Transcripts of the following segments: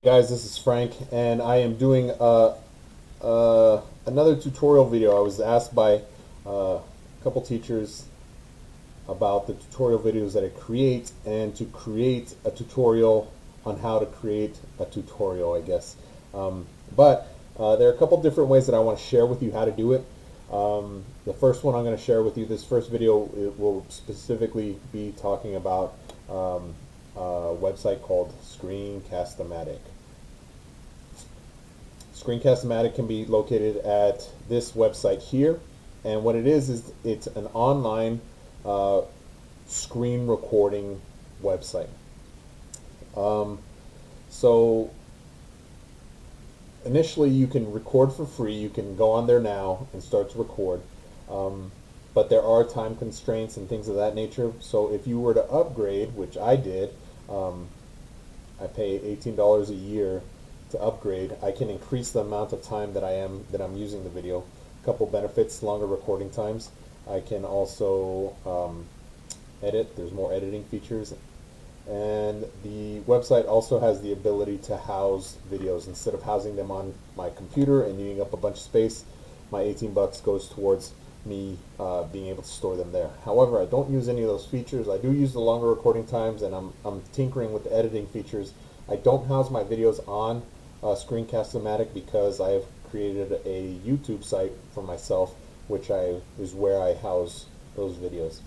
Guys, this is Frank, and I am doing another tutorial video. I was asked by a couple teachers about the tutorial videos that I create and to create a tutorial on how to create a tutorial, I guess. But there are a couple different ways that I want to share with you how to do it. The first one I'm going to share with you, this first video, it will specifically be talking about a website called Screencast-o-matic. Screencast-o-matic can be located at this website here, and what it is it's an online screen recording website. So initially you can record for free. You can go on there now and start to record, but there are time constraints and things of that nature. So if you were to upgrade, which I did, I pay $18 a year to upgrade. I can increase the amount of time that I'm using the video. A couple benefits: longer recording times. I can also edit. There's more editing features, and the website also has the ability to house videos instead of housing them on my computer and eating up a bunch of space. My 18 bucks goes towards me being able to store them there. However, I don't use any of those features. I do use the longer recording times, and I'm tinkering with the editing features. I don't house my videos on Screencast-o-matic because I have created a YouTube site for myself, which is where I house those videos.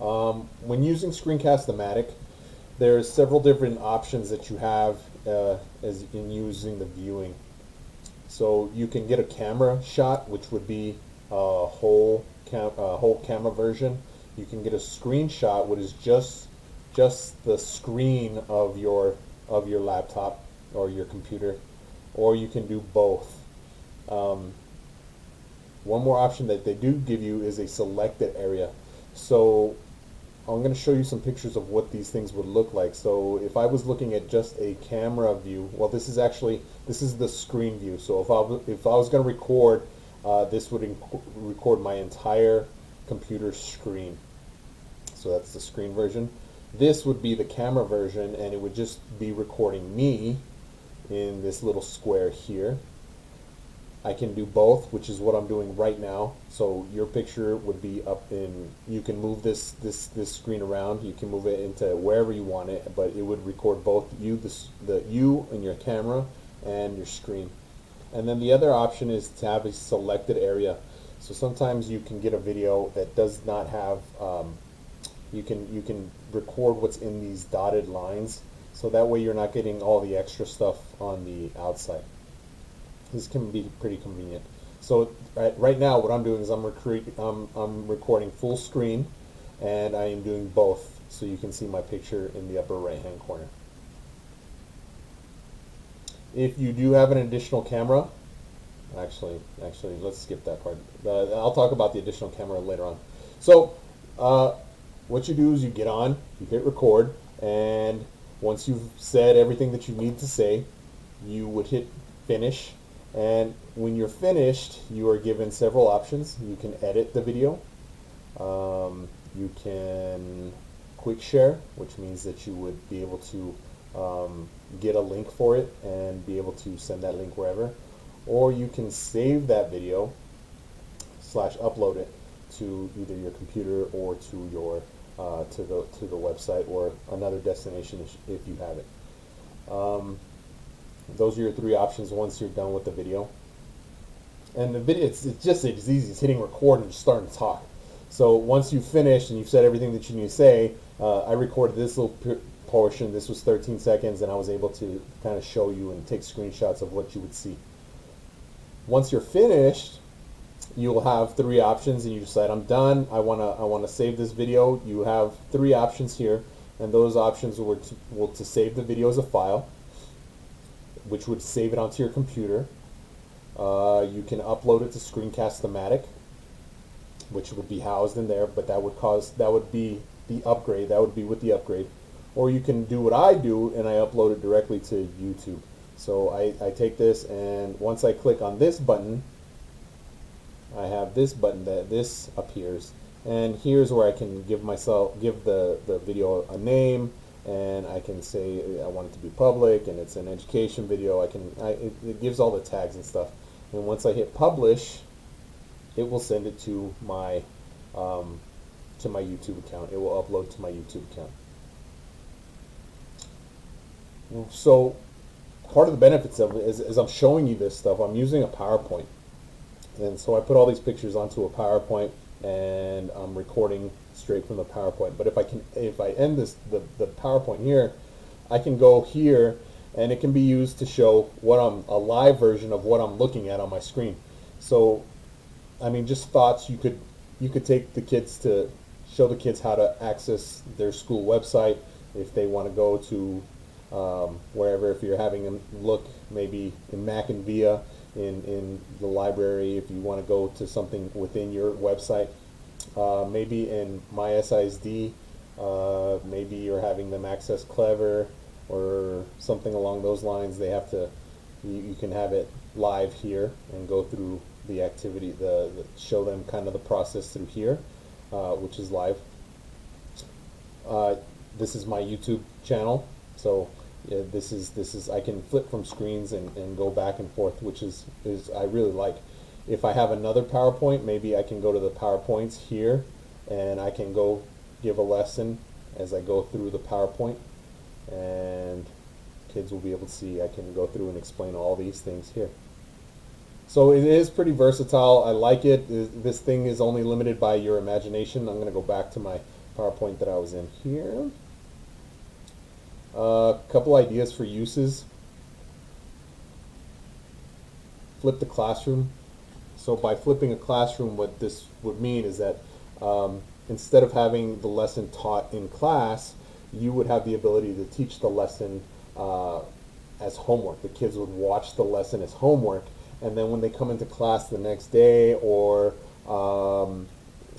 When using Screencast-o-matic, there's several different options that you have as in using the viewing. So you can get a camera shot, which would be a whole camera version. You can get a screenshot, which is just the screen of your laptop or your computer, or you can do both. One more option that they do give you is a selected area. So I'm going to show you some pictures of what these things would look like. So if I was looking at just a camera view, well, this is the screen view. So if I was going to record, this would record my entire computer screen. So that's the screen version. This would be the camera version, and it would just be recording me in this little square here. I can do both, which is what I'm doing right now. So your picture would be up in, you can move this screen around. You can move it into wherever you want it, but it would record both you, you and your camera and your screen. And then the other option is to have a selected area. So sometimes you can get a video that does not have, you can record what's in these dotted lines. So that way you're not getting all the extra stuff on the outside. This can be pretty convenient. So right now what I'm doing is I'm recording full screen, and I am doing both, so you can see my picture in the upper right hand corner. If you do have an additional camera, actually let's skip that part. I'll talk about the additional camera later on. So what you do is you get on, you hit record, and once you've said everything that you need to say, you would hit finish. And when you're finished, you are given several options. You can edit the video. You can quick share, which means that you would be able to get a link for it and be able to send that link wherever. Or you can save that video / upload it to either your computer or to your to the website or another destination if you have it. Those are your three options once you're done with the video. And the video, it's easy. It's hitting record and just starting to talk. So once you've finished and you've said everything that you need to say, I recorded this little portion. This was 13 seconds, and I was able to kind of show you and take screenshots of what you would see. Once you're finished, you will have three options, and you decide, I'm done. I wanna save this video. You have three options here, and those options were to save the video as a file, which would save it onto your computer. You can upload it to Screencast-o-matic, which would be housed in there, but that would be the upgrade. That would be with the upgrade. Or you can do what I do, and I upload it directly to YouTube. So I take this, and once I click on this button, I have this button that this appears, and here's where I can give the video a name, and I can say I want it to be public and it's an education video. It gives all the tags and stuff. And once I hit publish, it will send it to my YouTube account. It will upload to my YouTube account. So part of the benefits of it is, as I'm showing you this stuff, I'm using a PowerPoint. And so I put all these pictures onto a PowerPoint, and I'm recording straight from the PowerPoint. But if I end the PowerPoint here, I can go here, and it can be used to show a live version of what I'm looking at on my screen. So, I mean, just thoughts. You could take the kids to show the kids how to access their school website if they want to go to wherever. If you're having them look maybe in Mac and Via in the library, if you want to go to something within your website, maybe in MySISD, maybe you're having them access Clever or something along those lines. You can have it live here and go through the activity, show them kind of the process through here, which is live. This is my YouTube channel, so yeah, this is I can flip from screens and go back and forth, which is I really like. If I have another PowerPoint, maybe I can go to the PowerPoints here, and I can go give a lesson as I go through the PowerPoint, and kids will be able to see. I can go through and explain all these things here. So it is pretty versatile. I like it. This thing is only limited by your imagination. I'm going to go back to my PowerPoint that I was in here. A couple ideas for uses. Flip the classroom. So by flipping a classroom, what this would mean is that instead of having the lesson taught in class, you would have the ability to teach the lesson as homework. The kids would watch the lesson as homework, and then when they come into class the next day or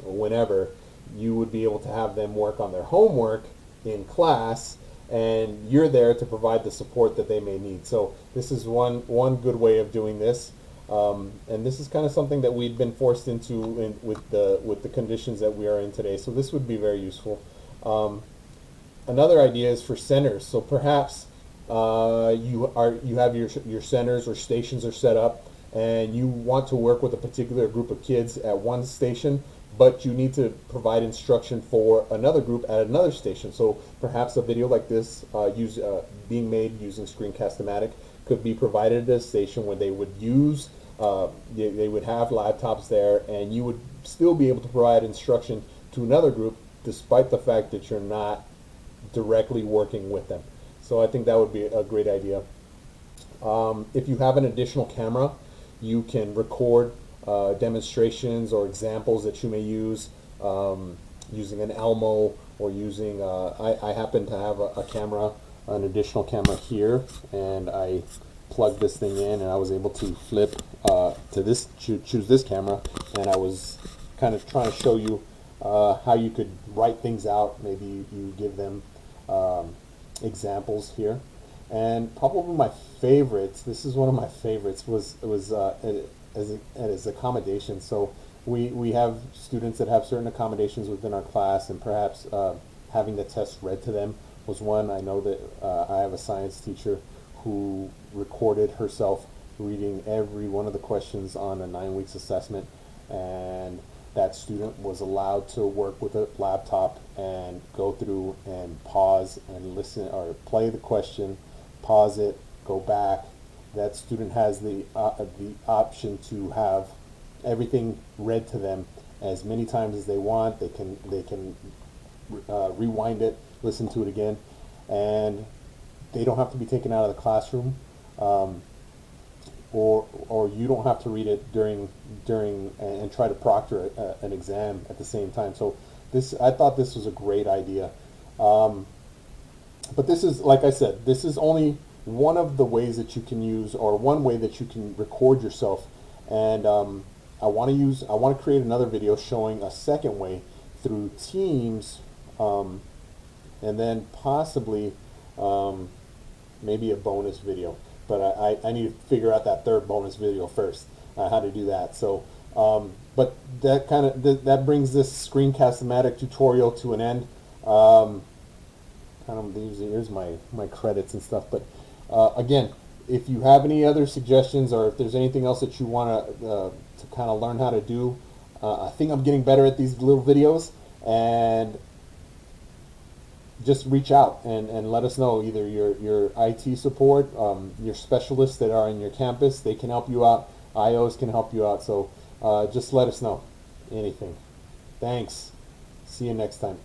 whenever, you would be able to have them work on their homework in class, and you're there to provide the support that they may need. So this is one good way of doing this, and this is kind of something that we've been forced into with the conditions that we are in today. So this would be very useful. Another idea is for centers. So perhaps you have your centers or stations are set up, and you want to work with a particular group of kids at one station, but you need to provide instruction for another group at another station. So perhaps a video like this being made using Screencast-o-matic could be provided at a station where they would use, they would have laptops there, and you would still be able to provide instruction to another group despite the fact that you're not directly working with them. So I think that would be a great idea. If you have an additional camera, you can record demonstrations or examples that you may use using an Elmo or using, I happen to have a camera, an additional camera here, and I plugged this thing in and I was able to flip to this, choose this camera, and I was kind of trying to show you how you could write things out. Maybe you give them examples here. And probably my favorites, this is one of my favorites, was as accommodations. So we have students that have certain accommodations within our class, and perhaps having the test read to them was one. I know that I have a science teacher who recorded herself reading every one of the questions on a 9 weeks assessment, and that student was allowed to work with a laptop and go through and pause and listen or play the question, pause it, go back. That student has the option to have everything read to them as many times as they want. They can rewind it, listen to it again, and they don't have to be taken out of the classroom, or you don't have to read it during and try to proctor an exam at the same time. So I thought this was a great idea. But this is, like I said, this is only one of the ways that you can use, or one way that you can record yourself. And I want to create another video showing a second way through Teams, and then possibly maybe a bonus video. But I need to figure out that third bonus video first, how to do that. So, but that brings this Screencast-o-matic tutorial to an end. kind of here's my credits and stuff. But again, if you have any other suggestions or if there's anything else that you want to kind of learn how to do, I think I'm getting better at these little videos, and just reach out and let us know. Either your IT support, your specialists that are in your campus, they can help you out. IOs can help you out. So just let us know anything. Thanks. See you next time.